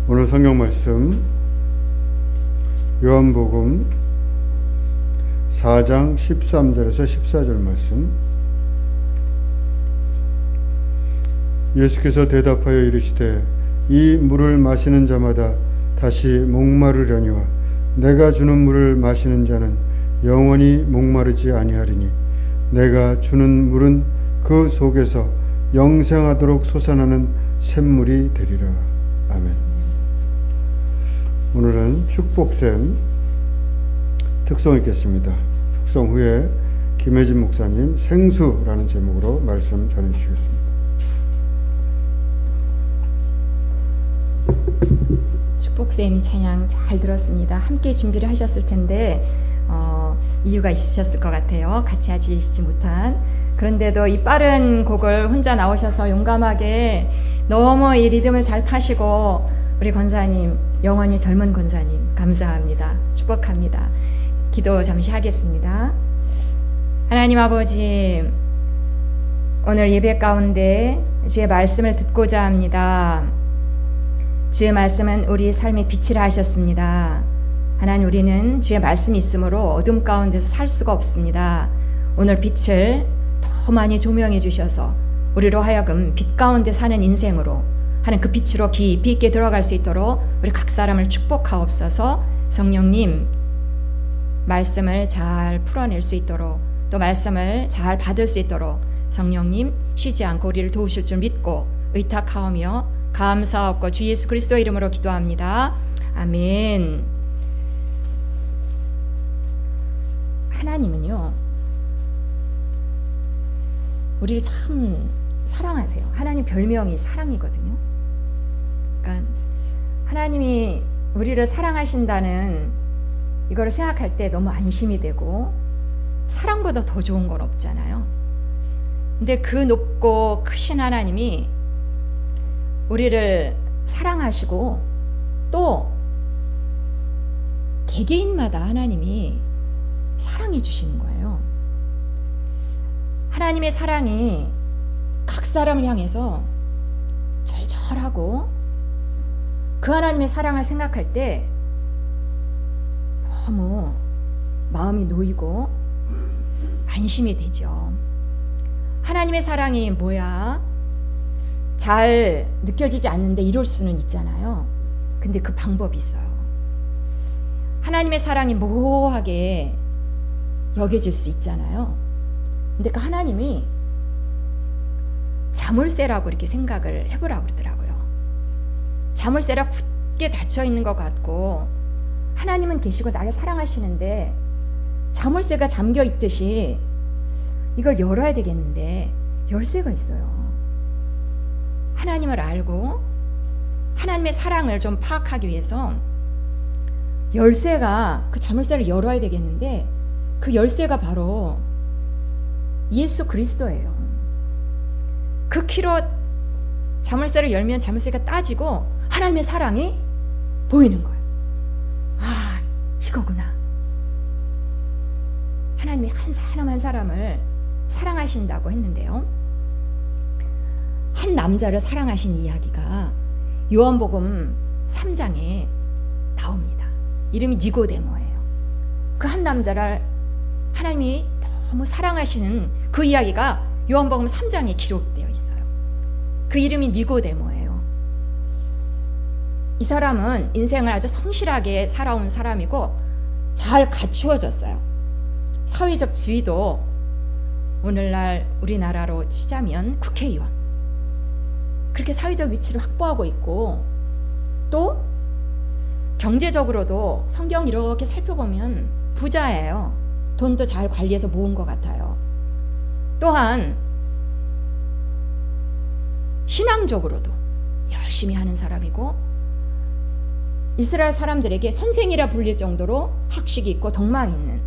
오늘 성경 말씀 요한복음 4장 13절에서 14절 말씀. 예수께서 대답하여 이르시되 이 물을 마시는 자마다 다시 목마르려니와 내가 주는 물을 마시는 자는 영원히 목마르지 아니하리니 내가 주는 물은 그 속에서 영생하도록 솟아나는 샘물이 되리라. 아멘. 오늘은 축복샘 특송 읽겠습니다. 특송 후에 김혜진 목사님 생수라는 제목으로 말씀 전해 주시겠습니다. 축복샘 찬양 잘 들었습니다. 함께 준비를 하셨을 텐데 이유가 있으셨을 것 같아요. 같이 하시지 못한. 그런데도 이 빠른 곡을 혼자 나오셔서 용감하게 너무 이 리듬을 잘 타시고 우리 권사님, 영원히 젊은 권사님 감사합니다. 축복합니다. 기도 잠시 하겠습니다. 하나님 아버지, 오늘 예배 가운데 주의 말씀을 듣고자 합니다. 주의 말씀은 우리 삶의 빛이라 하셨습니다. 하나님, 우리는 주의 말씀이 있으므로 어둠 가운데서 살 수가 없습니다. 오늘 빛을 더 많이 조명해 주셔서 우리로 하여금 빛 가운데 사는 인생으로 하는 그 빛으로 깊이 있게 들어갈 수 있도록 우리 각 사람을 축복하옵소서. 성령님, 말씀을 잘 풀어낼 수 있도록 또 말씀을 잘 받을 수 있도록 성령님 쉬지 않고 우리를 도우실 줄 믿고 의탁하오며 감사하옵고 주 예수 그리스도 이름으로 기도합니다. 아멘. 하나님은요, 우리를 참 사랑하세요. 하나님 별명이 사랑이거든요. 그러니까 하나님이 우리를 사랑하신다는 이거를 생각할 때 너무 안심이 되고, 사랑보다 더 좋은 건 없잖아요. 근데 그 높고 크신 하나님이 우리를 사랑하시고 또 개개인마다 하나님이 사랑해 주시는 거예요. 하나님의 사랑이 각 사람을 향해서 절절하고, 그 하나님의 사랑을 생각할 때 너무 마음이 놓이고 안심이 되죠. 하나님의 사랑이 뭐야? 잘 느껴지지 않는데 이룰 수는 있잖아요. 근데 그 방법이 있어요. 하나님의 사랑이 모호하게 여겨질 수 있잖아요. 근데 그 하나님이 자물쇠라고 이렇게 생각을 해보라고 그러더라고요. 자물쇠라 굳게 닫혀 있는 것 같고, 하나님은 계시고 나를 사랑하시는데 자물쇠가 잠겨 있듯이 이걸 열어야 되겠는데 열쇠가 있어요. 하나님을 알고 하나님의 사랑을 좀 파악하기 위해서 열쇠가, 그 자물쇠를 열어야 되겠는데 그 열쇠가 바로 예수 그리스도예요. 그 키로 자물쇠를 열면 자물쇠가 따지고 하나님의 사랑이 보이는 거예요. 아, 이거구나. 하나님이 한 사람 한 사람을 사랑하신다고 했는데요, 한 남자를 사랑하신 이야기가 요한복음 3장에 나옵니다. 이름이 니고데모예요. 그 한 남자를 하나님이 너무 사랑하시는 그 이야기가 요한복음 3장에 기록되어 있어요. 그 이름이 니고데모예요. 이 사람은 인생을 아주 성실하게 살아온 사람이고 잘 갖추어졌어요. 사회적 지위도 오늘날 우리나라로 치자면 국회의원, 그렇게 사회적 위치를 확보하고 있고, 또 경제적으로도 성경 이렇게 살펴보면 부자예요. 돈도 잘 관리해서 모은 것 같아요. 또한 신앙적으로도 열심히 하는 사람이고, 이스라엘 사람들에게 선생이라 불릴 정도로 학식이 있고 덕망이 있는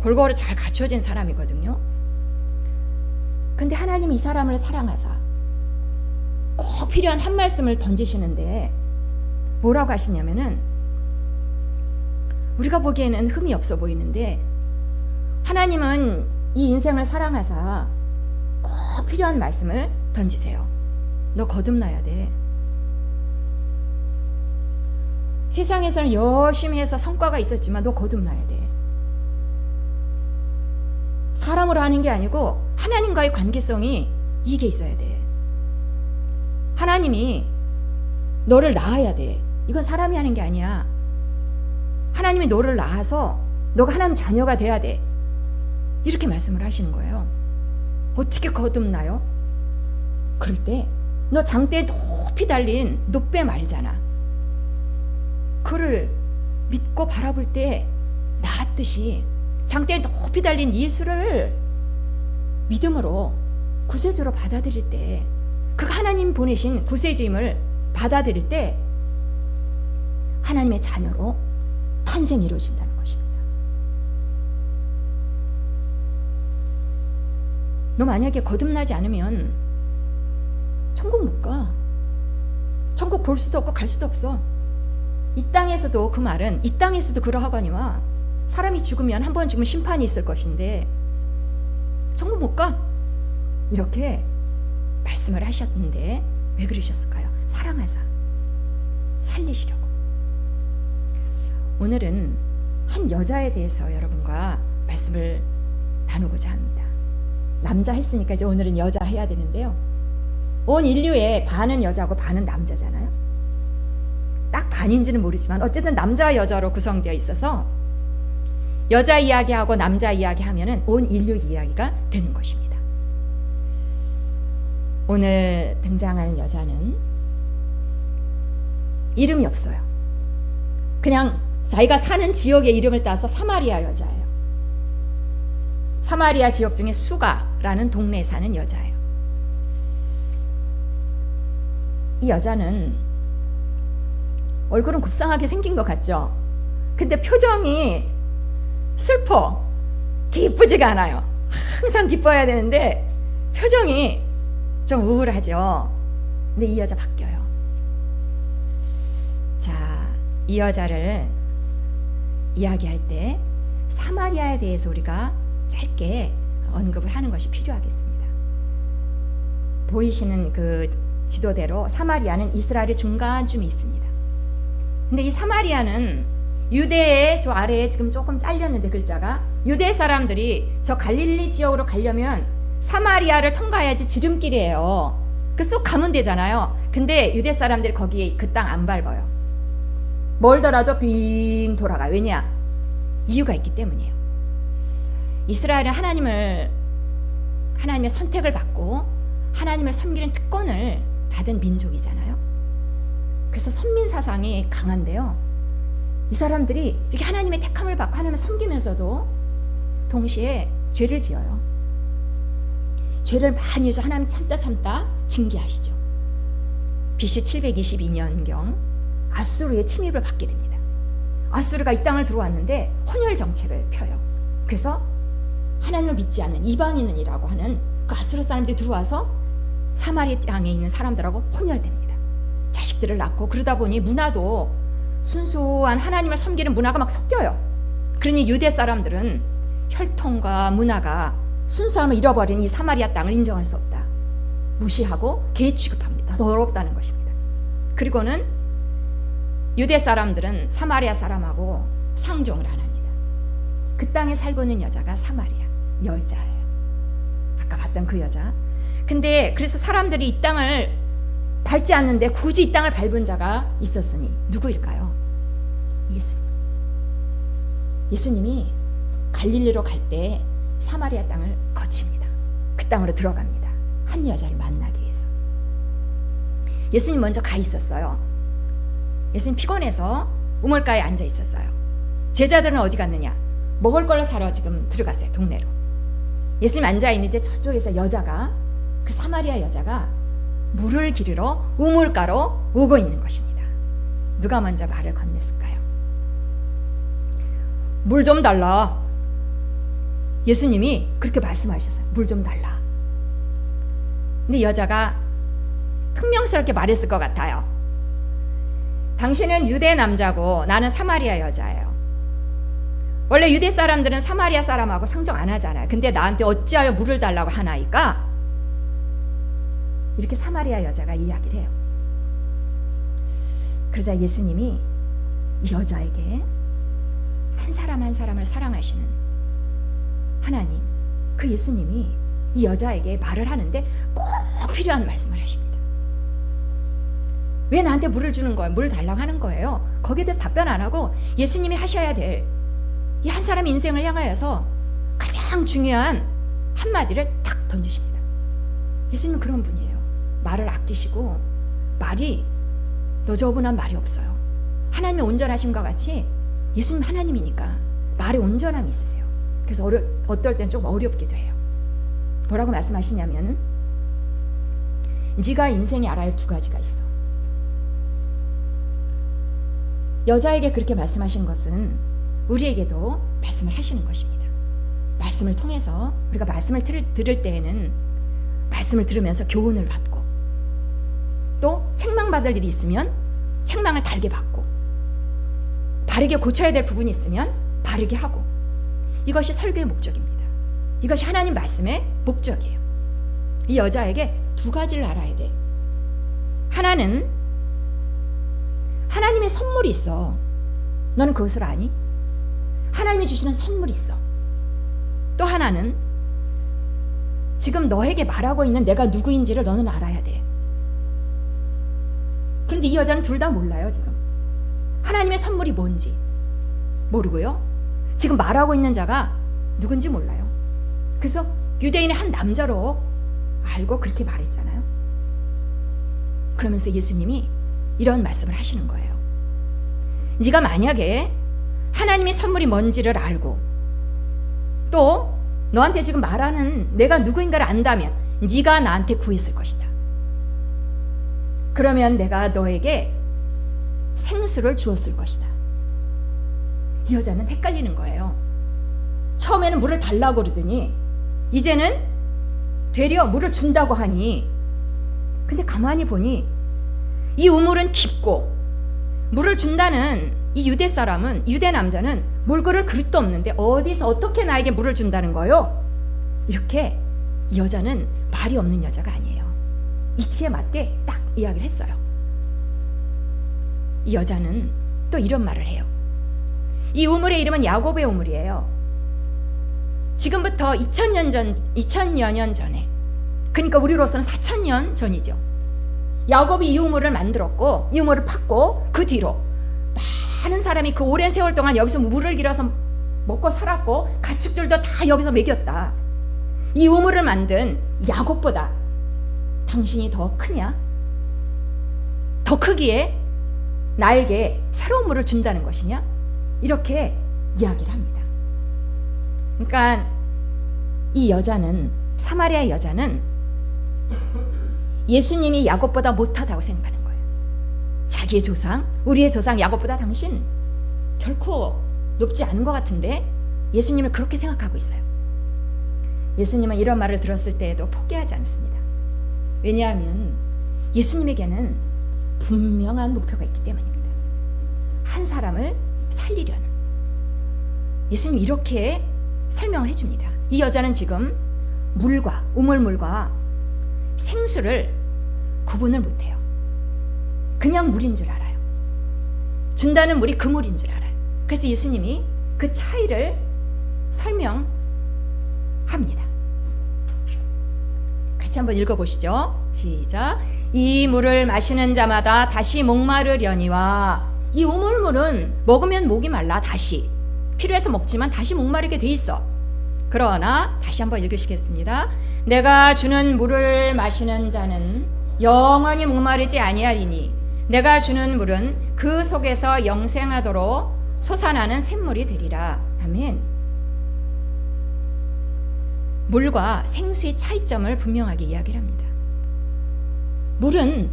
골고루 잘 갖춰진 사람이거든요. 근데 하나님이 이 사람을 사랑하사 꼭 필요한 한 말씀을 던지시는데 뭐라고 하시냐면은, 우리가 보기에는 흠이 없어 보이는데 하나님은 이 인생을 사랑하사 꼭 필요한 말씀을 던지세요. 너 거듭나야 돼. 세상에서는 열심히 해서 성과가 있었지만 너 거듭나야 돼. 사람으로 하는 게 아니고 하나님과의 관계성이 이게 있어야 돼. 하나님이 너를 낳아야 돼. 이건 사람이 하는 게 아니야. 하나님이 너를 낳아서 너가 하나님 자녀가 돼야 돼. 이렇게 말씀을 하시는 거예요. 어떻게 거듭나요? 그럴 때 너 장대에 높이 달린 놋배 말잖아. 그를 믿고 바라볼 때 나았듯이 장대에 높이 달린 예수를 믿음으로 구세주로 받아들일 때, 그 하나님 보내신 구세주임을 받아들일 때 하나님의 자녀로 탄생이 이루어진다는 것입니다. 너 만약에 거듭나지 않으면 천국 못 가. 천국 볼 수도 없고 갈 수도 없어. 이 땅에서도, 그 말은 이 땅에서도 그러하거니와 사람이 죽으면 한 번 죽으면 심판이 있을 것인데 천국 못 가. 이렇게 말씀을 하셨는데 왜 그러셨을까요? 사랑하사 살리시려고. 오늘은 한 여자에 대해서 여러분과 말씀을 나누고자 합니다. 남자 했으니까 이제 오늘은 여자 해야 되는데요. 온 인류의 반은 여자고 반은 남자잖아요. 딱 반인지는 모르지만 어쨌든 남자와 여자로 구성되어 있어서 여자 이야기하고 남자 이야기하면은 온 인류 이야기가 되는 것입니다. 오늘 등장하는 여자는 이름이 없어요. 그냥 자기가 사는 지역의 이름을 따서 사마리아 여자예요. 사마리아 지역 중에 수가라는 동네에 사는 여자예요. 이 여자는 얼굴은 곱상하게 생긴 것 같죠? 근데 표정이 슬퍼. 기쁘지가 않아요. 항상 기뻐야 되는데 표정이 좀 우울하죠. 근데 이 여자 바뀌어요. 자, 이 여자를 이야기할 때 사마리아에 대해서 우리가 짧게 언급을 하는 것이 필요하겠습니다. 보이시는 그 지도대로 사마리아는 이스라엘의 중간쯤에 있습니다. 근데 이 사마리아는 유대의 저 아래에 지금 조금 잘렸는데 글자가, 유대 사람들이 저 갈릴리 지역으로 가려면 사마리아를 통과해야지 지름길이에요. 그 쑥 가면 되잖아요. 근데 유대 사람들이 거기 그 땅 안 밟아요. 멀더라도 빙 돌아가요. 왜냐? 이유가 있기 때문이에요. 이스라엘은 하나님의 선택을 받고 하나님을 섬기는 특권을 받은 민족이잖아요. 그래서 선민 사상이 강한데요. 이 사람들이 이렇게 하나님의 택함을 받고 하나님을 섬기면서도 동시에 죄를 지어요. 죄를 많이 해서 하나님 참다 징계하시죠. BC 722년경 아수르의 침입을 받게 됩니다. 아수르가 이 땅을 들어왔는데 혼혈 정책을 펴요. 그래서 하나님을 믿지 않는 이방인이라고 하는 그 아수르 사람들이 들어와서 사마리아 땅에 있는 사람들하고 혼혈됩니다. 자식들을 낳고, 그러다 보니 문화도 순수한 하나님을 섬기는 문화가 막 섞여요. 그러니 유대 사람들은 혈통과 문화가 순수함을 잃어버린 이 사마리아 땅을 인정할 수 없다. 무시하고 개 취급합니다. 더럽다는 것입니다. 그리고는 유대 사람들은 사마리아 사람하고 상종을 안 합니다. 그 땅에 살고 있는 여자가 사마리아 여자예요. 아까 봤던 그 여자. 근데 그래서 사람들이 이 땅을 밟지 않는데 굳이 이 땅을 밟은 자가 있었으니 누구일까요? 예수님이 갈릴리로 갈 때 사마리아 땅을 거칩니다. 그 땅으로 들어갑니다. 한 여자를 만나기 위해서. 예수님 먼저 가 있었어요. 예수님 피곤해서 우물가에 앉아 있었어요. 제자들은 어디 갔느냐? 먹을 걸 사러 지금 들어갔어요. 동네로. 예수님 앉아 있는데 저쪽에서 여자가, 그 사마리아 여자가 물을 기르러 우물가로 오고 있는 것입니다. 누가 먼저 말을 건넸을까요? 물 좀 달라. 예수님이 그렇게 말씀하셨어요. 물 좀 달라. 근데 여자가 퉁명스럽게 말했을 것 같아요. 당신은 유대 남자고 나는 사마리아 여자예요. 원래 유대 사람들은 사마리아 사람하고 상종 안 하잖아요. 근데 나한테 어찌하여 물을 달라고 하나이까? 이렇게 사마리아 여자가 이야기를 해요. 그러자 예수님이 이 여자에게 한 사람 한 사람을 사랑하시는 하나님, 그 예수님이 이 여자에게 말을 하는데 꼭 필요한 말씀을 하십니다. 왜 나한테 물을 주는 거예요? 물 달라고 하는 거예요. 거기에 대해서 답변 안 하고 예수님이 하셔야 될 이 한 사람의 인생을 향하여서 가장 중요한 한마디를 탁 던지십니다. 예수님은 그런 분이에요. 말을 아끼시고 말이 너저분한 말이 없어요. 하나님의 온전하심과 같이 예수님 하나님이니까 말에 온전함이 있으세요. 그래서 어떨 땐 좀 어렵기도 해요. 뭐라고 말씀하시냐면 네가 인생에 알아야 할 두 가지가 있어. 여자에게 그렇게 말씀하신 것은 우리에게도 말씀을 하시는 것입니다. 말씀을 통해서 우리가 말씀을 들을 때에는 말씀을 들으면서 교훈을 받고, 또 책망받을 일이 있으면 책망을 달게 받고, 바르게 고쳐야 될 부분이 있으면 바르게 하고, 이것이 설교의 목적입니다. 이것이 하나님 말씀의 목적이에요. 이 여자에게 두 가지를 알아야 돼. 하나는 하나님의 선물이 있어. 너는 그것을 아니? 하나님이 주시는 선물이 있어. 또 하나는 지금 너에게 말하고 있는 내가 누구인지를 너는 알아야 돼. 그런데 이 여자는 둘 다 몰라요. 지금 하나님의 선물이 뭔지 모르고요, 지금 말하고 있는 자가 누군지 몰라요. 그래서 유대인의 한 남자로 알고 그렇게 말했잖아요. 그러면서 예수님이 이런 말씀을 하시는 거예요. 네가 만약에 하나님의 선물이 뭔지를 알고 또 너한테 지금 말하는 내가 누구인가를 안다면 네가 나한테 구했을 것이다. 그러면 내가 너에게 생수를 주었을 것이다. 이 여자는 헷갈리는 거예요. 처음에는 물을 달라고 그러더니 이제는 되려 물을 준다고 하니, 근데 가만히 보니 이 우물은 깊고 물을 준다는 이 유대 사람은, 유대 남자는 물 그릇 그릇도 없는데 어디서 어떻게 나에게 물을 준다는 거요? 이렇게 이 여자는 말이 없는 여자가 아니에요. 이치에 맞게 딱 이야기를 했어요. 이 여자는 또 이런 말을 해요. 이 우물의 이름은 야곱의 우물이에요. 지금부터 2000여 년 전에, 그러니까 우리로서는 4000년 전이죠. 야곱이 이 우물을 만들었고 이 우물을 팠고 그 뒤로 많은 사람이 그 오랜 세월 동안 여기서 물을 길어서 먹고 살았고 가축들도 다 여기서 먹였다. 이 우물을 만든 야곱보다 당신이 더 크냐? 더 크기에 나에게 새로운 물을 준다는 것이냐? 이렇게 이야기를 합니다. 그러니까 이 여자는, 사마리아 여자는 예수님이 야곱보다 못하다고 생각하는 거예요. 자기의 조상, 우리의 조상 야곱보다 당신 결코 높지 않은 것 같은데 예수님을 그렇게 생각하고 있어요. 예수님은 이런 말을 들었을 때에도 포기하지 않습니다. 왜냐하면 예수님에게는 분명한 목표가 있기 때문입니다. 한 사람을 살리려는. 예수님 이렇게 설명을 해줍니다. 이 여자는 지금 물과, 우물물과 생수를 구분을 못해요. 그냥 물인 줄 알아요. 준다는 물이 그 물인 줄 알아요. 그래서 예수님이 그 차이를 설명합니다. 같이 한번 읽어보시죠. 시작. 이 물을 마시는 자마다 다시 목마르려니와. 이 우물물은 먹으면 목이 말라 다시 필요해서 먹지만 다시 목마르게 돼 있어. 그러나 다시 한번 읽으시겠습니다. 내가 주는 물을 마시는 자는 영원히 목마르지 아니하리니 내가 주는 물은 그 속에서 영생하도록 솟아나는 샘물이 되리라. 아멘. 물과 생수의 차이점을 분명하게 이야기를 합니다. 물은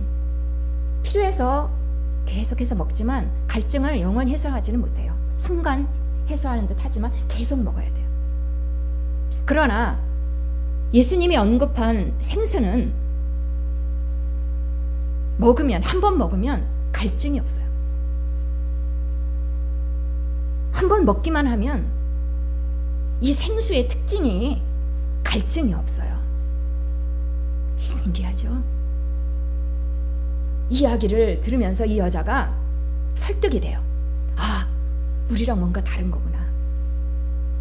필요해서 계속해서 먹지만 갈증을 영원히 해소하지는 못해요. 순간 해소하는 듯 하지만 계속 먹어야 돼요. 그러나 예수님이 언급한 생수는 먹으면, 한 번 먹으면 갈증이 없어요. 한 번 먹기만 하면 이 생수의 특징이 갈증이 없어요. 신기하죠? 이 이야기를 들으면서 이 여자가 설득이 돼요. 아, 우리랑 뭔가 다른 거구나.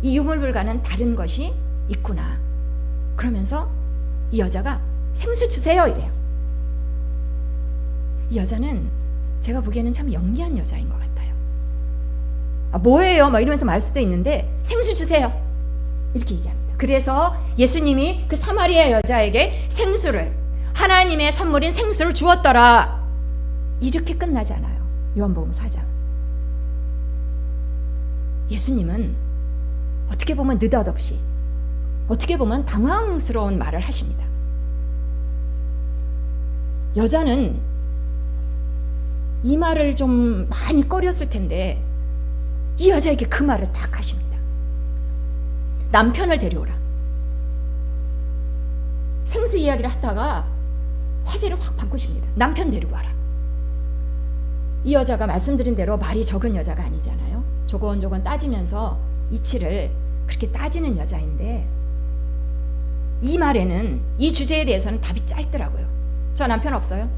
이 유물불가는 다른 것이 있구나. 그러면서 이 여자가 생수 주세요 이래요. 이 여자는 제가 보기에는 참 영리한 여자인 것 같아요. 아, 뭐예요? 막 이러면서 말 수도 있는데 생수 주세요 이렇게 얘기합니다. 그래서 예수님이 그 사마리아 여자에게 생수를, 하나님의 선물인 생수를 주었더라. 이렇게 끝나지 않아요. 요한복음 4장. 예수님은 어떻게 보면 느닷없이, 어떻게 보면 당황스러운 말을 하십니다. 여자는 이 말을 좀 많이 꺼렸을 텐데 이 여자에게 그 말을 딱 하십니다. 남편을 데려오라. 생수 이야기를 하다가 화제를 확 바꾸십니다. 남편 데리고 와라. 이 여자가 말씀드린 대로 말이 적은 여자가 아니잖아요. 조곤조곤 따지면서 이치를 그렇게 따지는 여자인데 이 말에는, 이 주제에 대해서는 답이 짧더라고요. 저 남편 없어요?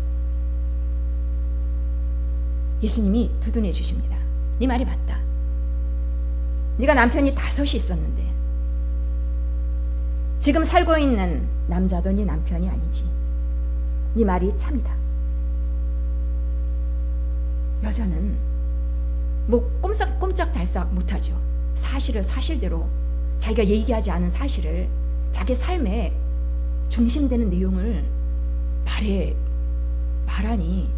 예수님이 두둔해 주십니다. 네 말이 맞다. 네가 남편이 5이 있었는데 지금 살고 있는 남자도 네 남편이 아니지. 네 말이 참이다. 여자는 뭐 꼼짝달싹 못하죠. 사실을 사실대로, 자기가 얘기하지 않은 사실을, 자기 삶에 중심되는 내용을 말하니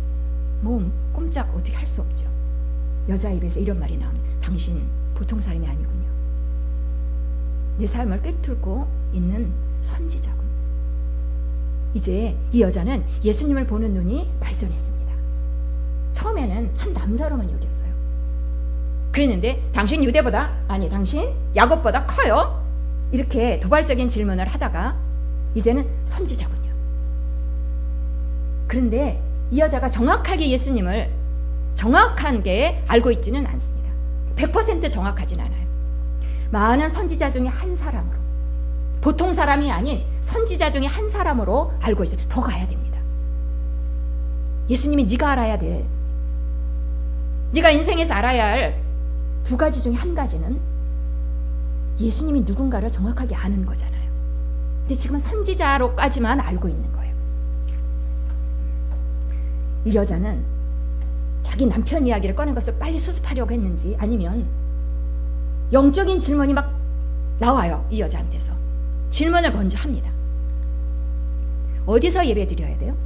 뭐 꼼짝 어떻게 할 수 없죠. 여자 입에서 이런 말이 나옵니다. 당신 보통 사람이 아니군요. 내 삶을 꿰뚫고 있는 선지자군. 이제 이 여자는 예수님을 보는 눈이 발전했습니다. 처음에는 한 남자로만 여겼어요. 그랬는데 당신 당신 야곱보다 커요? 이렇게 도발적인 질문을 하다가 이제는 선지자군요. 그런데 이 여자가 정확하게 예수님을 정확하게 알고 있지는 않습니다. 100% 정확하진 않아요. 많은 선지자 중에 한 사람으로, 보통 사람이 아닌 선지자 중에 한 사람으로 알고 있어요. 더 가야 됩니다. 예수님이 네가 알아야 돼. 네가 인생에서 알아야 할 2가지 중에 한 가지는 예수님이 누군가를 정확하게 아는 거잖아요. 근데 지금은 선지자로까지만 알고 있는 거예요. 이 여자는 자기 남편 이야기를 꺼낸 것을 빨리 수습하려고 했는지, 아니면 영적인 질문이 막 나와요. 이 여자한테서 질문을 먼저 합니다. 어디서 예배 드려야 돼요?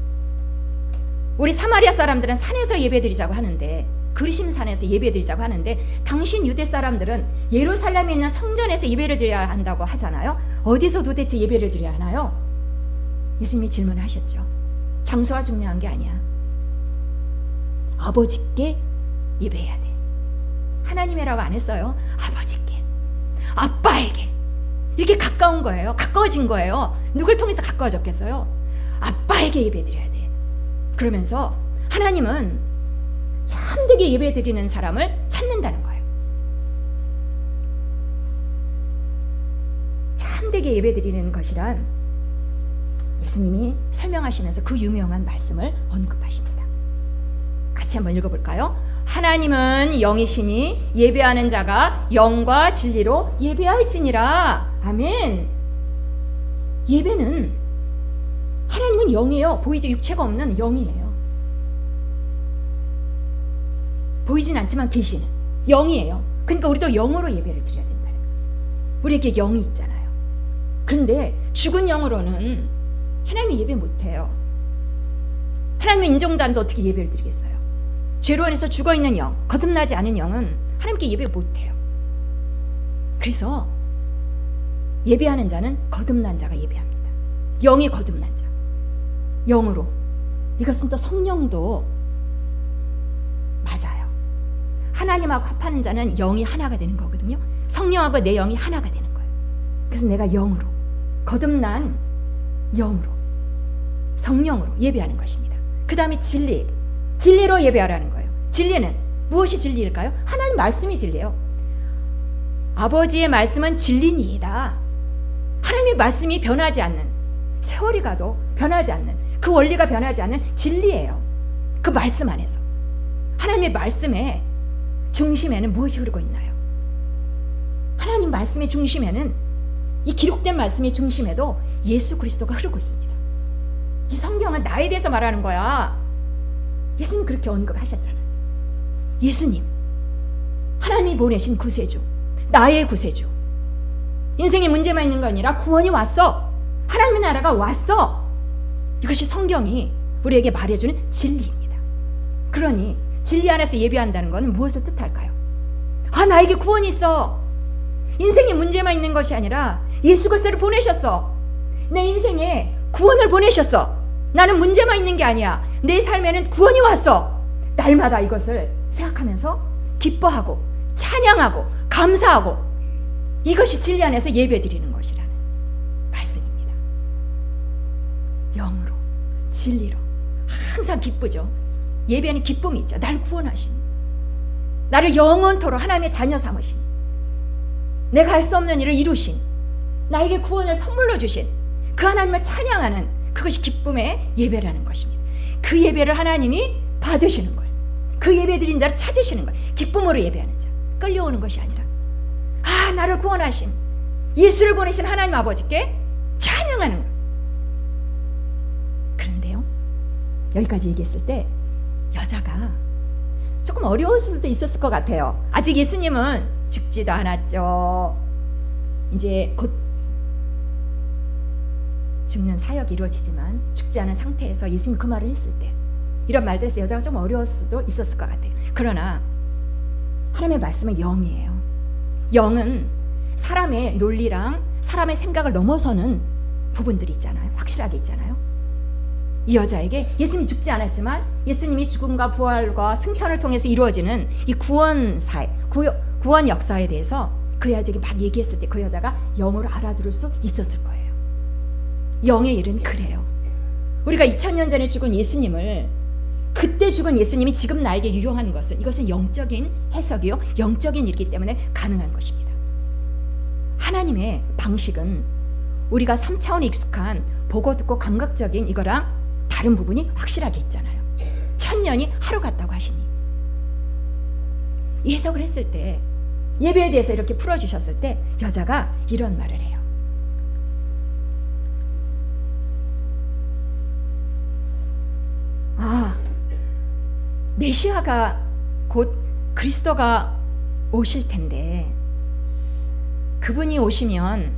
우리 사마리아 사람들은 산에서 예배 드리자고 하는데, 그리심 산에서 예배 드리자고 하는데, 당신 유대 사람들은 예루살렘에 있는 성전에서 예배를 드려야 한다고 하잖아요. 어디서 도대체 예배를 드려야 하나요? 예수님이 질문을 하셨죠. 장소가 중요한 게 아니야. 아버지께 예배해야 돼. 하나님이라고 안 했어요. 아버지께, 아빠에게. 이렇게 가까운 거예요. 가까워진 거예요. 누굴 통해서 가까워졌겠어요? 아빠에게 예배 드려야 돼. 그러면서 하나님은 참되게 예배 드리는 사람을 찾는다는 거예요. 참되게 예배 드리는 것이란 예수님이 설명하시면서 그 유명한 말씀을 언급하십니다. 같이 한번 읽어볼까요? 하나님은 영이시니 예배하는 자가 영과 진리로 예배할지니라. 아멘. 예배는, 하나님은 영이에요. 보이지 육체가 없는 영이에요. 보이진 않지만 계시는 영이에요. 그러니까 우리도 영으로 예배를 드려야 된다는 거예요. 우리에게 영이 있잖아요. 그런데 죽은 영으로는 하나님이 예배 못해요. 하나님의 인정단도 어떻게 예배를 드리겠어요? 죄로 인해서 죽어있는 영, 거듭나지 않은 영은 하나님께 예배 못해요. 그래서 예배하는 자는 거듭난 자가 예배합니다. 영이 거듭난 자, 영으로. 이것은 또 성령도 맞아요. 하나님하고 합하는 자는 영이 하나가 되는 거거든요. 성령하고 내 영이 하나가 되는 거예요. 그래서 내가 영으로, 거듭난 영으로, 성령으로 예배하는 것입니다. 그 다음에 진리로 예배하라는 거예요. 진리는 무엇이 진리일까요? 하나님 말씀이 진리예요. 아버지의 말씀은 진리니이다. 하나님의 말씀이 변하지 않는, 세월이 가도 변하지 않는, 그 원리가 변하지 않는 진리예요. 그 말씀 안에서 하나님의 말씀에 중심에는 무엇이 흐르고 있나요? 하나님 말씀의 중심에는, 이 기록된 말씀의 중심에도 예수 그리스도가 흐르고 있습니다. 이 성경은 나에 대해서 말하는 거야. 예수님 그렇게 언급하셨잖아요. 예수님, 하나님이 보내신 구세주, 나의 구세주. 인생에 문제만 있는 거 아니라 구원이 왔어. 하나님의 나라가 왔어. 이것이 성경이 우리에게 말해주는 진리입니다. 그러니 진리 안에서 예배한다는 것은 무엇을 뜻할까요? 나에게 구원이 있어. 인생에 문제만 있는 것이 아니라 예수 그리스도를 보내셨어. 내 인생에 구원을 보내셨어. 나는 문제만 있는 게 아니야. 내 삶에는 구원이 왔어. 날마다 이것을 생각하면서 기뻐하고 찬양하고 감사하고, 이것이 진리 안에서 예배드리는 것이라는 말씀입니다. 영으로, 진리로 항상 기쁘죠. 예배는 기쁨이 있죠. 날 구원하신, 나를 영원토록 하나님의 자녀 삼으신, 내가 할 수 없는 일을 이루신, 나에게 구원을 선물로 주신 그 하나님을 찬양하는, 그것이 기쁨의 예배라는 것입니다. 그 예배를 하나님이 받으시는 거예요. 그 예배 드린 자를 찾으시는 거예요. 기쁨으로 예배하는 자, 끌려오는 것이 아니라 나를 구원하신 예수를 보내신 하나님 아버지께 찬양하는 거예요. 그런데요, 여기까지 얘기했을 때 여자가 조금 어려울 수도 있었을 것 같아요. 아직 예수님은 죽지도 않았죠. 이제 곧 죽는 사역이 이루어지지만 죽지 않은 상태에서 예수님이 그 말을 했을 때 이런 말들 해서 여자가 좀 어려울 수도 있었을 것 같아요. 그러나 하나님의 말씀은 영이에요. 영은 사람의 논리랑 사람의 생각을 넘어서는 부분들이 있잖아요. 확실하게 있잖아요. 이 여자에게 예수님이 죽지 않았지만 예수님이 죽음과 부활과 승천을 통해서 이루어지는 이 구원 역사에 대해서 그 여자에게 막 얘기했을 때 그 여자가 영으로 알아들을 수 있었을 거예요. 영의 일은 그래요. 우리가 2000년 전에 죽은 예수님을, 그때 죽은 예수님이 지금 나에게 유효한 것은, 이것은 영적인 해석이요, 영적인 일이기 때문에 가능한 것입니다. 하나님의 방식은 우리가 3차원에 익숙한 보고 듣고 감각적인 이거랑 다른 부분이 확실하게 있잖아요. 1000년이 하루 같다고 하시니, 이 해석을 했을 때, 예배에 대해서 이렇게 풀어주셨을 때 여자가 이런 말을 해요. 메시아가 곧 그리스도가 오실 텐데, 그분이 오시면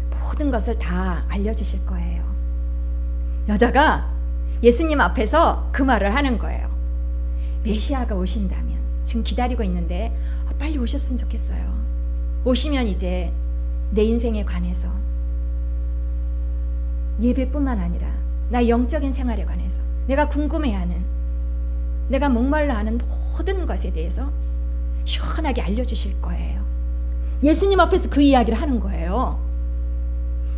모든 것을 다 알려주실 거예요. 여자가 예수님 앞에서 그 말을 하는 거예요. 메시아가 오신다면, 지금 기다리고 있는데 빨리 오셨으면 좋겠어요. 오시면 이제 내 인생에 관해서, 예배뿐만 아니라 나 영적인 생활에 관해서 내가 궁금해하는, 내가 목말라 하는 모든 것에 대해서 시원하게 알려주실 거예요. 예수님 앞에서 그 이야기를 하는 거예요.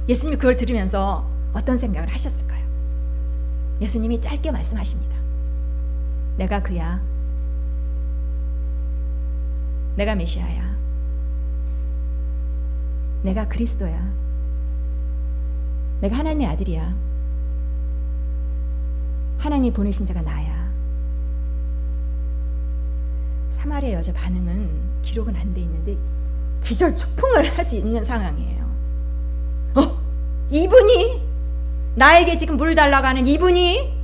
예수님이 그걸 들으면서 어떤 생각을 하셨을까요? 예수님이 짧게 말씀하십니다. 내가 그야. 내가 메시아야. 내가 그리스도야. 내가 하나님의 아들이야. 하나님이 보내신 자가 나야. 사마리아 여자 반응은 기록은 안 돼 있는데 기절 초풍을 할 수 있는 상황이에요. 이분이, 나에게 지금 물 달라고 하는 이분이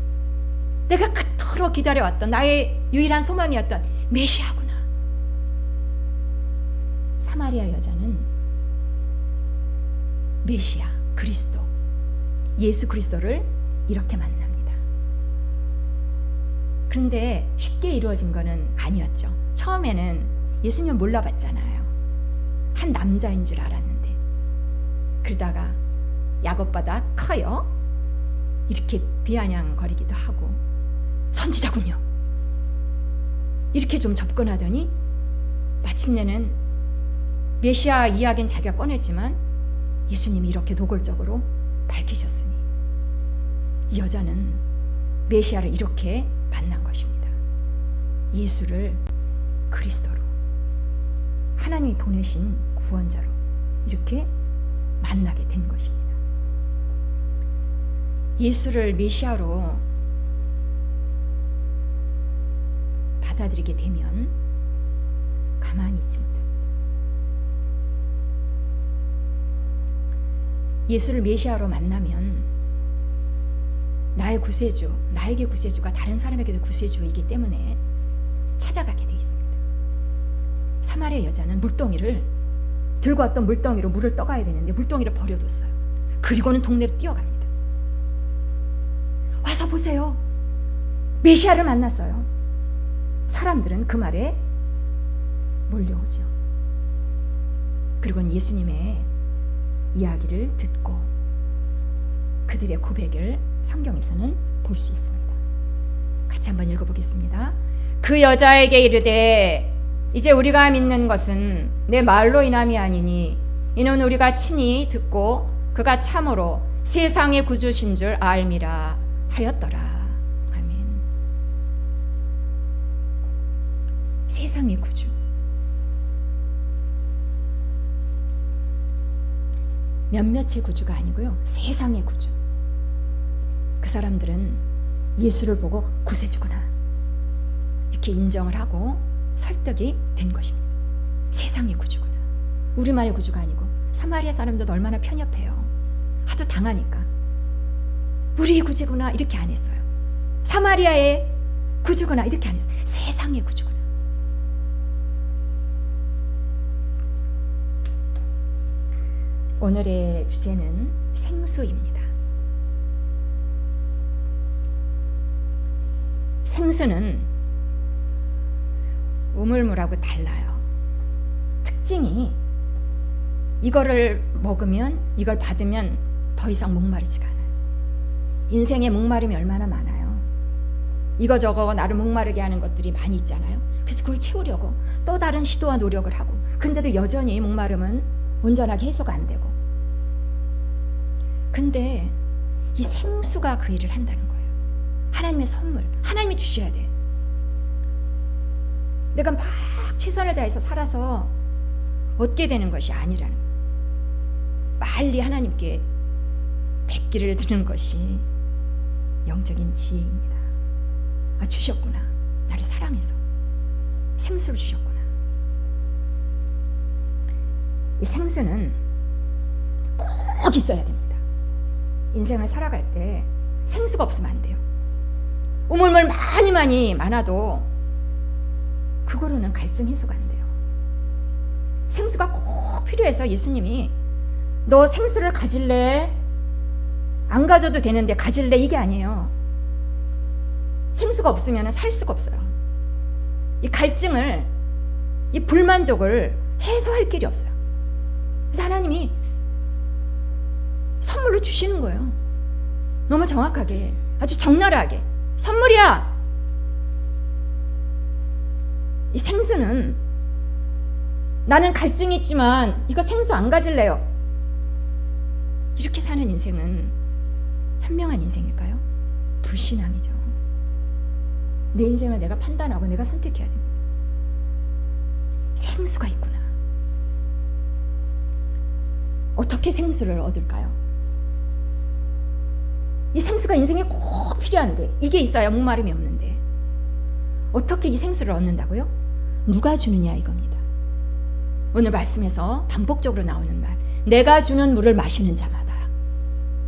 내가 그토록 기다려왔던 나의 유일한 소망이었던 메시아구나. 사마리아 여자는 메시아, 그리스도, 예수 그리스도를 이렇게 만납니다. 그런데 쉽게 이루어진 것은 아니었죠. 처음에는 예수님을 몰라봤잖아요. 한 남자인 줄 알았는데, 그러다가 야곱보다 커요. 이렇게 비아냥거리기도 하고, 선지자군요. 이렇게 좀 접근하더니 마침내는 메시아 이야기는 자기가 꺼냈지만 예수님이 이렇게 노골적으로 밝히셨으니 이 여자는 메시아를 이렇게 만난 것입니다. 예수를 그리스도로, 하나님이 보내신 구원자로 이렇게 만나게 된 것입니다. 예수를 메시아로 받아들이게 되면 가만히 있지 못합니다. 예수를 메시아로 만나면 나의 구세주, 나에게 구세주가 다른 사람에게도 구세주이기 때문에 찾아가게 돼 있습니다. 사마리아 여자는 물동이를 들고 왔던 물동이로 물을 떠가야 되는데 물동이를 버려뒀어요. 그리고는 동네로 뛰어갑니다. 와서 보세요. 메시아를 만났어요. 사람들은 그 말에 몰려오죠. 그리고는 예수님의 이야기를 듣고 그들의 고백을 성경에서는 볼 수 있습니다. 같이 한번 읽어보겠습니다. 그 여자에게 이르되 이제 우리가 믿는 것은 내 말로 인함이 아니니 이는 우리가 친히 듣고 그가 참으로 세상의 구주신 줄 알미라 하였더라. 아멘. 세상의 구주. 몇몇의 구주가 아니고요. 세상의 구주. 그 사람들은 예수를 보고 구세주구나 이렇게 인정을 하고 설득이 된 것입니다. 세상의 구주구나. 우리만의 구주가 아니고 사마리아 사람들도 얼마나 편협해요. 하도 당하니까 우리의 구주구나 이렇게 안 했어요. 사마리아의 구주구나 이렇게 안 했어요. 세상의 구주구나. 오늘의 주제는 생수입니다. 생수는 우물물하고 달라요. 특징이 이거를 먹으면, 이걸 받으면 더 이상 목마르지가 않아요. 인생에 목마름이 얼마나 많아요. 이거저거 나를 목마르게 하는 것들이 많이 있잖아요. 그래서 그걸 채우려고 또 다른 시도와 노력을 하고, 근데도 여전히 목마름은 온전하게 해소가 안 되고. 근데 이 생수가 그 일을 한다는 거예요. 하나님의 선물, 하나님이 주셔야 돼. 내가 막 최선을 다해서 살아서 얻게 되는 것이 아니라는 거예요. 빨리 하나님께 뵙기를 드는 것이 영적인 지혜입니다. 아, 주셨구나. 나를 사랑해서 생수를 주셨구나. 이 생수는 꼭 있어야 됩니다. 인생을 살아갈 때 생수가 없으면 안 돼요. 우물물 많이 많아도 그거로는 갈증 해소가 안 돼요. 생수가 꼭 필요해서 예수님이 너 생수를 가질래? 안 가져도 되는데 가질래? 이게 아니에요. 생수가 없으면 살 수가 없어요. 이 갈증을, 이 불만족을 해소할 길이 없어요. 그래서 하나님이 선물로 주시는 거예요. 너무 정확하게, 아주 적나라하게. 선물이야. 이 생수는 나는 갈증이 있지만 이거 생수 안 가질래요. 이렇게 사는 인생은 현명한 인생일까요? 불신앙이죠. 내 인생을 내가 판단하고 내가 선택해야 됩니다. 생수가 있구나. 어떻게 생수를 얻을까요? 이 생수가 인생에 꼭 필요한데 이게 있어야 목마름이 없는데 어떻게 이 생수를 얻는다고요? 누가 주느냐 이겁니다. 오늘 말씀에서 반복적으로 나오는 말, 내가 주는 물을 마시는 자마다.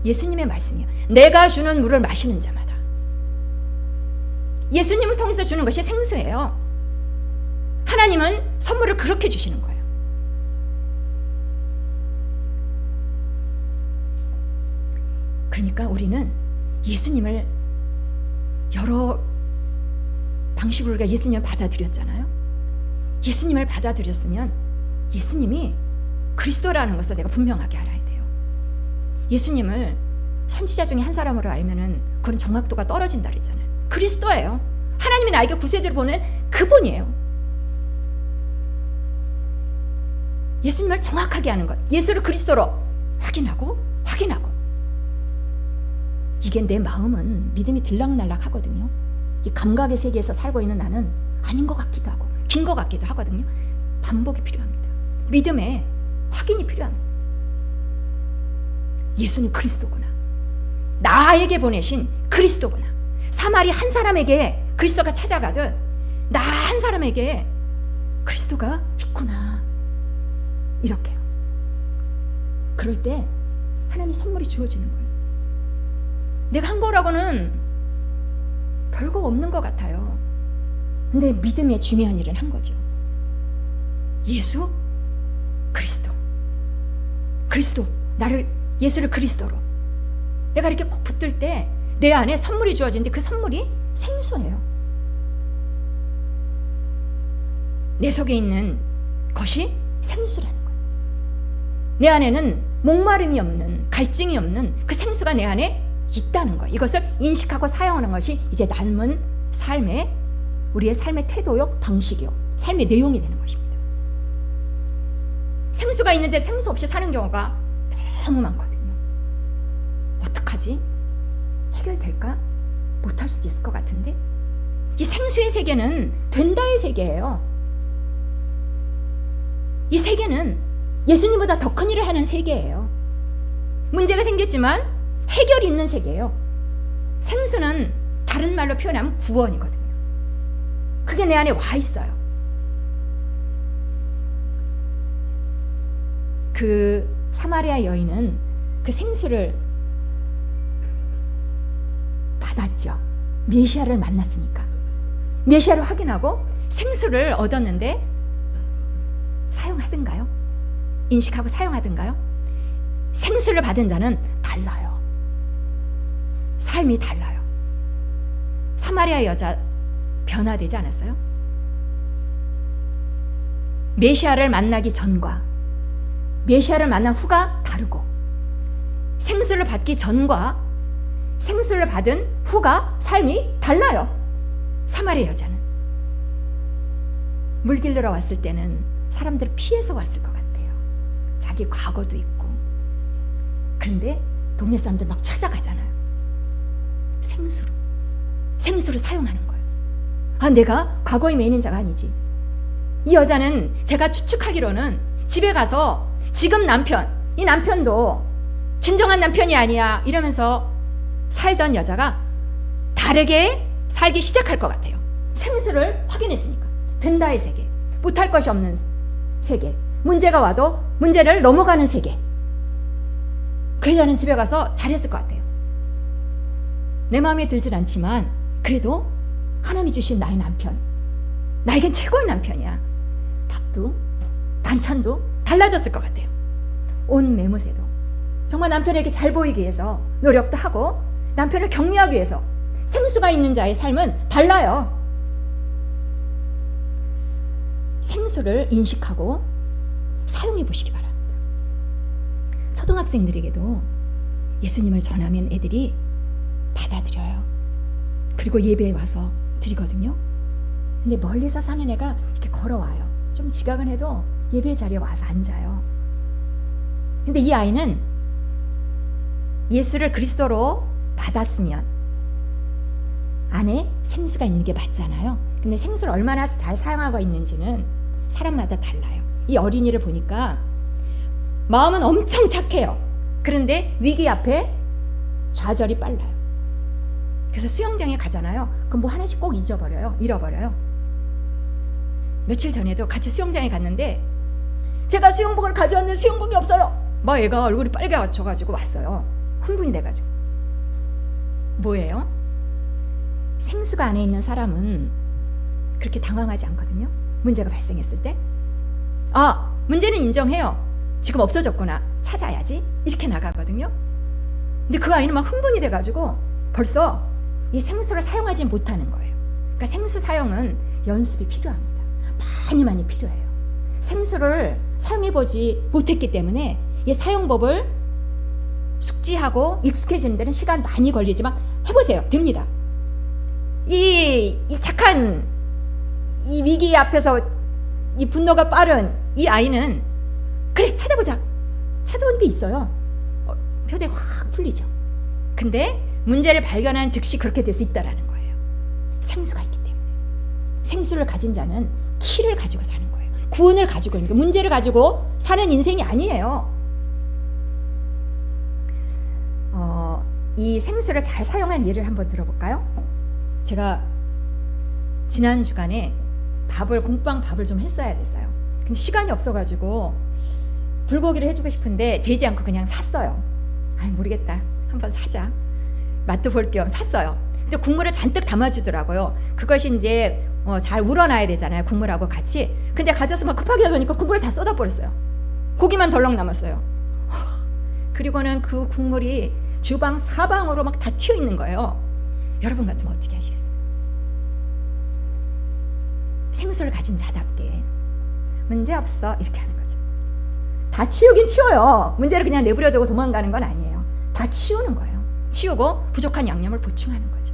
예수님의 말씀이에요. 내가 주는 물을 마시는 자마다. 예수님을 통해서 주는 것이 생수예요. 하나님은 선물을 그렇게 주시는 거예요. 그러니까 우리는 예수님을 여러 방식으로 우리가 예수님을 받아들였잖아요. 예수님을 받아들였으면 예수님이 그리스도라는 것을 내가 분명하게 알아야 돼요. 예수님을 선지자 중에 한 사람으로 알면은 그런 정확도가 떨어진다 그랬잖아요. 그리스도예요. 하나님이 나에게 구세주를 보낸 그분이에요. 예수님을 정확하게 아는 것, 예수를 그리스도로 확인하고 이게 내 마음은 믿음이 들락날락 하거든요. 이 감각의 세계에서 살고 있는 나는 아닌 것 같기도 하고 긴 것 같기도 하거든요. 반복이 필요합니다. 믿음의 확인이 필요합니다. 예수는 그리스도구나. 나에게 보내신 그리스도구나. 사마리 한 사람에게 그리스도가 찾아가듯 나 한 사람에게 그리스도가 있구나. 이렇게요. 그럴 때 하나님의 선물이 주어지는 거예요. 내가 한 거라고는 별거 없는 것 같아요. 근데 믿음의 중요한 일은 한 거죠. 예수 그리스도. 그리스도. 예수를 그리스도로. 내가 이렇게 꼭 붙들 때 내 안에 선물이 주어지는데 그 선물이 생수예요. 내 속에 있는 것이 생수라는 거예요. 내 안에는 목마름이 없는, 갈증이 없는 그 생수가 내 안에 있다는 거예요. 이것을 인식하고 사용하는 것이 이제 남은 삶의, 우리의 삶의 태도요, 방식이요, 삶의 내용이 되는 것입니다. 생수가 있는데 생수 없이 사는 경우가 너무 많거든요. 어떡하지? 해결될까? 못할 수도 있을 것 같은데, 이 생수의 세계는 된다의 세계예요. 이 세계는 예수님보다 더 큰 일을 하는 세계예요. 문제가 생겼지만 해결이 있는 세계예요. 생수는 다른 말로 표현하면 구원이거든요. 그게 내 안에 와 있어요. 그 사마리아 여인은 그 생수를 받았죠. 메시아를 만났으니까. 메시아를 확인하고 생수를 얻었는데 사용하든가요? 인식하고 사용하든가요? 생수를 받은 자는 달라요. 삶이 달라요. 사마리아 여자 변화되지 않았어요? 메시아를 만나기 전과 메시아를 만난 후가 다르고, 생수를 받기 전과 생수를 받은 후가 삶이 달라요. 사마리아 여자는 물 길러러 왔을 때는 사람들을 피해서 왔을 것 같아요. 자기 과거도 있고. 그런데 동네 사람들 막 찾아가잖아요. 생수를 사용하는 거예요. 아, 내가 과거에 매이는 자가 아니지. 이 여자는 제가 추측하기로는 집에 가서 지금 이 남편도 진정한 남편이 아니야 이러면서 살던 여자가 다르게 살기 시작할 것 같아요. 생수를 확인했으니까. 된다의 세계, 못할 것이 없는 세계, 문제가 와도 문제를 넘어가는 세계. 그 여자는 집에 가서 잘했을 것 같아요. 내 마음에 들진 않지만 그래도 하나님이 주신 나의 남편, 나에겐 최고의 남편이야. 밥도 반찬도 달라졌을 것 같아요. 온 매무새도 정말 남편에게 잘 보이기 위해서 노력도 하고, 남편을 격려하기 위해서. 생수가 있는 자의 삶은 달라요. 생수를 인식하고 사용해 보시기 바랍니다. 초등학생들에게도 예수님을 전하면 애들이 받아들여요. 그리고 예배에 와서 드리거든요. 근데 멀리서 사는 애가 이렇게 걸어와요. 좀 지각은 해도 예배 자리에 와서 앉아요. 근데 이 아이는 예수를 그리스도로 받았으면 안에 생수가 있는 게 맞잖아요. 근데 생수를 얼마나 잘 사용하고 있는지는 사람마다 달라요. 이 어린이를 보니까 마음은 엄청 착해요. 그런데 위기 앞에 좌절이 빨라요. 그래서 수영장에 가잖아요. 그럼 뭐 하나씩 꼭 잃어버려요. 며칠 전에도 같이 수영장에 갔는데 제가 수영복을 가져왔는데 수영복이 없어요. 막 애가 얼굴이 빨개져가지고 왔어요. 흥분이 돼가지고. 뭐예요? 생수가 안에 있는 사람은 그렇게 당황하지 않거든요. 문제가 발생했을 때. 아, 문제는 인정해요. 지금 없어졌구나. 찾아야지. 이렇게 나가거든요. 근데 그 아이는 막 흥분이 돼가지고 벌써 이 생수를 사용하지 못하는 거예요. 그러니까 생수 사용은 연습이 필요합니다. 많이 필요해요. 생수를 사용해보지 못했기 때문에 이 사용법을 숙지하고 익숙해지는 데는 시간 많이 걸리지만 해보세요. 됩니다. 이 착한 이 위기 앞에서 이 분노가 빠른 이 아이는 그래 찾아보자. 찾아오는 게 있어요. 표정이 확 풀리죠. 근데 문제를 발견하는 즉시 그렇게 될 수 있다라는 거예요. 생수가 있기 때문에. 생수를 가진 자는 키를 가지고 사는 거예요. 구원을 가지고 있는 거예요. 문제를 가지고 사는 인생이 아니에요. 이 생수를 잘 사용한 예를 한번 들어볼까요? 제가 지난 주간에 공빵 밥을 좀 했어야 됐어요. 근데 시간이 없어가지고 불고기를 해주고 싶은데 재지 않고 그냥 샀어요. 아이 모르겠다, 한번 사자, 맛도 볼 겸 샀어요. 근데 국물을 잔뜩 담아주더라고요. 그것이 이제 잘 우러나야 되잖아요, 국물하고 같이. 근데 가져서 막 급하게 하다 보니까 국물을 다 쏟아버렸어요. 고기만 덜렁 남았어요. 그리고는 그 국물이 주방 사방으로 막 다 튀어 있는 거예요. 여러분 같으면 어떻게 하시겠어요? 생수를 가진 자답게 문제 없어 이렇게 하는 거죠. 다 치우긴 치워요. 문제를 그냥 내버려두고 도망가는 건 아니에요. 다 치우는 거예요. 치우고 부족한 양념을 보충하는 거죠.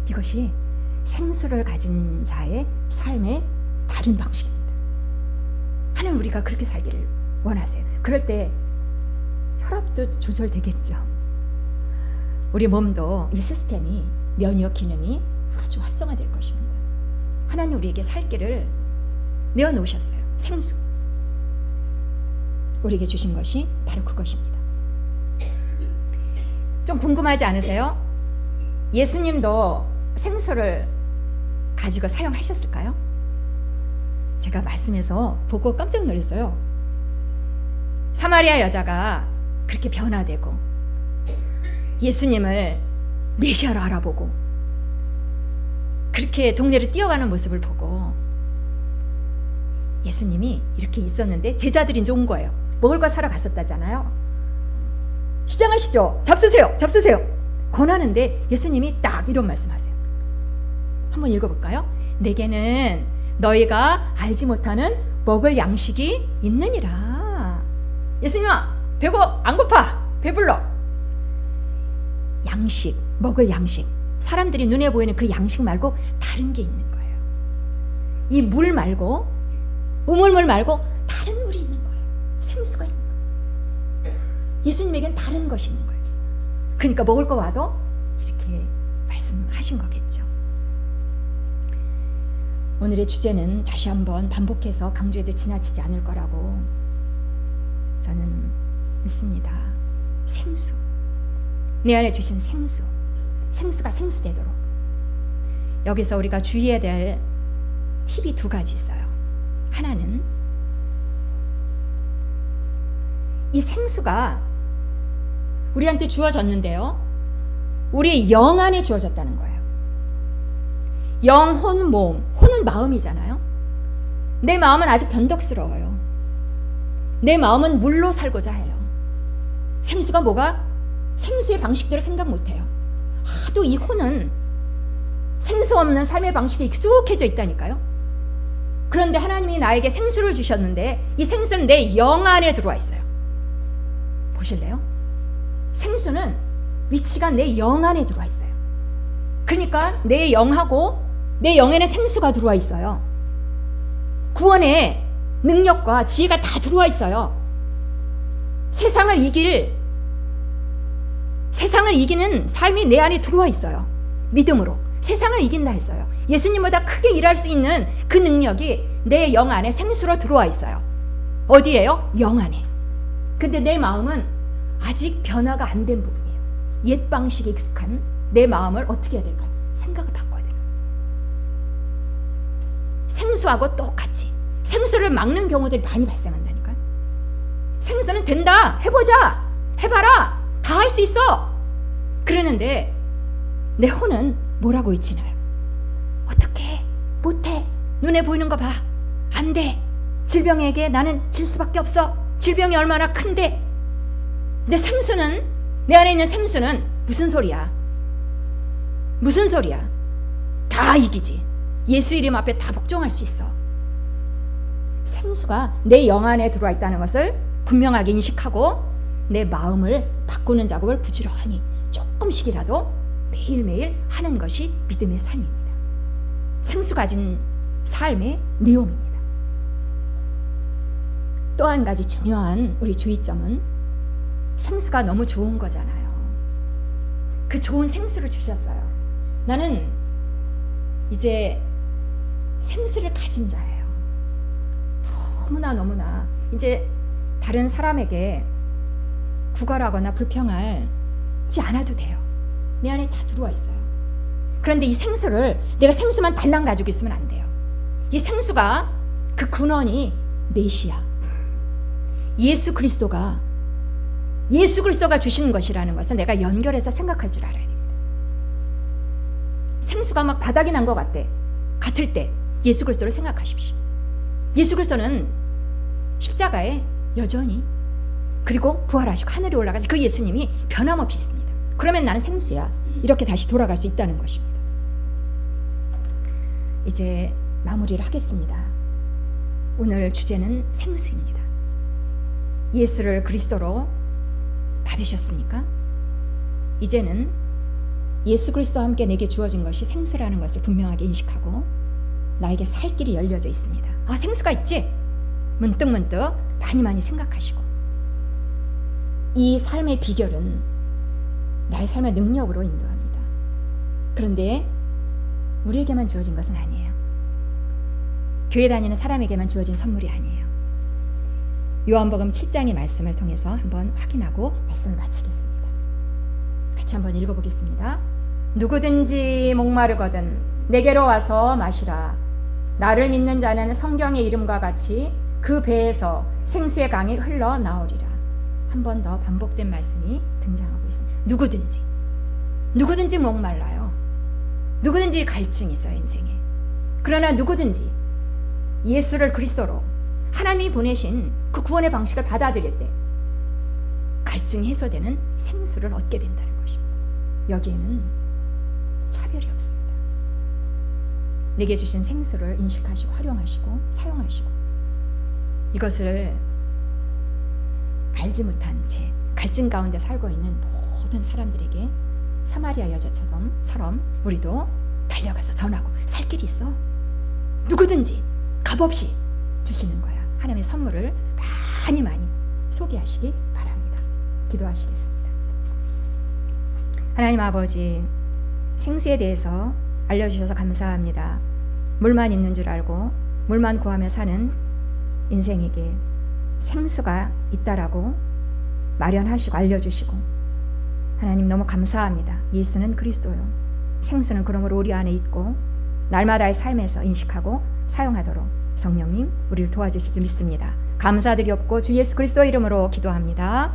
이것이 생수를 가진 자의 삶의 다른 방식입니다. 하나님 우리가 그렇게 살기를 원하세요. 그럴 때 혈압도 조절되겠죠. 우리 몸도 이 시스템이, 면역 기능이 아주 활성화될 것입니다. 하나님 우리에게 살 길을 내어놓으셨어요. 생수. 우리에게 주신 것이 바로 그것입니다. 좀 궁금하지 않으세요? 예수님도 생수를 가지고 사용하셨을까요? 제가 말씀에서 보고 깜짝 놀랐어요. 사마리아 여자가 그렇게 변화되고 예수님을 메시아로 알아보고 그렇게 동네를 뛰어가는 모습을 보고 예수님이 이렇게 있었는데 제자들이 이제 온 거예요. 먹을 거 사러 갔었다잖아요. 시장하시죠. 잡수세요. 잡수세요. 권하는데 예수님이 딱 이런 말씀하세요. 한번 읽어볼까요? 내게는 너희가 알지 못하는 먹을 양식이 있느니라. 예수님아, 안 고파. 배불러. 양식, 먹을 양식. 사람들이 눈에 보이는 그 양식 말고 다른 게 있는 거예요. 이 물 말고, 우물물 말고 다른 물이 있는 거예요. 생수가 있는 거예요. 예수님에겐 다른 것이 있는 거예요. 그러니까 먹을 거 와도 이렇게 말씀하신 거겠죠. 오늘의 주제는 다시 한번 반복해서 강조해도 지나치지 않을 거라고 저는 믿습니다. 생수. 내 안에 주신 생수. 생수가 생수되도록. 여기서 우리가 주의해야 될 팁이 두 가지 있어요. 하나는 이 생수가 우리한테 주어졌는데요, 우리 영 안에 주어졌다는 거예요. 영, 혼, 몸. 혼은 마음이잖아요. 내 마음은 아직 변덕스러워요. 내 마음은 물로 살고자 해요. 생수가 뭐가? 생수의 방식대로 생각 못해요. 하도 이 혼은 생수 없는 삶의 방식에 익숙해져 있다니까요. 그런데 하나님이 나에게 생수를 주셨는데 이 생수는 내 영 안에 들어와 있어요. 보실래요? 생수는 위치가 내 영 안에 들어와 있어요. 그러니까 내 영하고 내 영에는 생수가 들어와 있어요. 구원의 능력과 지혜가 다 들어와 있어요. 세상을 이기는 삶이 내 안에 들어와 있어요. 믿음으로 세상을 이긴다 했어요. 예수님보다 크게 일할 수 있는 그 능력이 내 영 안에 생수로 들어와 있어요. 어디예요? 영 안에. 근데 내 마음은 아직 변화가 안 된 부분이에요. 옛 방식에 익숙한 내 마음을 어떻게 해야 될까요? 생각을 바꿔야 돼요. 생수하고 똑같이 생수를 막는 경우들이 많이 발생한다니까요. 생수는 된다, 해보자, 해봐라, 다 할 수 있어. 그러는데 내 혼은 뭐라고 외치나요? 어떻게 못해, 눈에 보이는 거 봐, 안 돼, 질병에게 나는 질 수밖에 없어, 질병이 얼마나 큰데. 내 생수는, 내 안에 있는 생수는 무슨 소리야? 무슨 소리야? 다 이기지. 예수 이름 앞에 다 복종할 수 있어. 생수가 내 영 안에 들어와 있다는 것을 분명하게 인식하고 내 마음을 바꾸는 작업을 부지런히 조금씩이라도 매일매일 하는 것이 믿음의 삶입니다. 생수 가진 삶의 내용입니다. 또 한 가지 중요한 우리 주의점은 생수가 너무 좋은 거잖아요. 그 좋은 생수를 주셨어요. 나는 이제 생수를 가진 자예요. 너무나 이제 다른 사람에게 구걸하거나 불평하지 않아도 돼요. 내 안에 다 들어와 있어요. 그런데 이 생수를 내가 생수만 달랑 가지고 있으면 안 돼요. 이 생수가 그 근원이 메시아 예수 그리스도가 주시는 것이라는 것을 내가 연결해서 생각할 줄 알아야 됩니다. 생수가 막 바닥이 난 것 같을 때 예수 그리스도를 생각하십시오. 예수 그리스도는 십자가에 여전히 그리고 부활하시고 하늘에 올라가신 그 예수님이 변함없이 있습니다. 그러면 나는 생수야. 이렇게 다시 돌아갈 수 있다는 것입니다. 이제 마무리를 하겠습니다. 오늘 주제는 생수입니다. 예수를 그리스도로 받으셨습니까? 이제는 예수 그리스도와 함께 내게 주어진 것이 생수라는 것을 분명하게 인식하고 나에게 살 길이 열려져 있습니다. 아, 생수가 있지? 문득문득 많이 생각하시고 이 삶의 비결은 나의 삶의 능력으로 인도합니다. 그런데 우리에게만 주어진 것은 아니에요. 교회 다니는 사람에게만 주어진 선물이 아니에요. 요한복음 7장의 말씀을 통해서 한번 확인하고 말씀을 마치겠습니다. 같이 한번 읽어보겠습니다. 누구든지 목마르거든 내게로 와서 마시라. 나를 믿는 자는 성경의 이름과 같이 그 배에서 생수의 강이 흘러나오리라. 한 번 더 반복된 말씀이 등장하고 있습니다. 누구든지 목말라요. 누구든지 갈증이 있어요, 인생에. 그러나 누구든지 예수를 그리스도로 하나님이 보내신 그 구원의 방식을 받아들일 때 갈증이 해소되는 생수를 얻게 된다는 것입니다. 여기에는 차별이 없습니다. 내게 주신 생수를 인식하시고 활용하시고 사용하시고 이것을 알지 못한 채 갈증 가운데 살고 있는 모든 사람들에게 사마리아 여자처럼 우리도 달려가서 전하고 살 길이 있어. 누구든지 값없이 주시는 거야. 하나님의 선물을 많이 소개하시기 바랍니다. 기도하시겠습니다. 하나님 아버지, 생수에 대해서 알려주셔서 감사합니다. 물만 있는 줄 알고 물만 구하며 사는 인생에게 생수가 있다라고 마련하시고 알려주시고 하나님 너무 감사합니다. 예수는 그리스도요. 생수는 그러므로 우리 안에 있고 날마다의 삶에서 인식하고 사용하도록 성령님 우리를 도와주실 줄 믿습니다. 감사드리옵고 주 예수 그리스도 이름으로 기도합니다.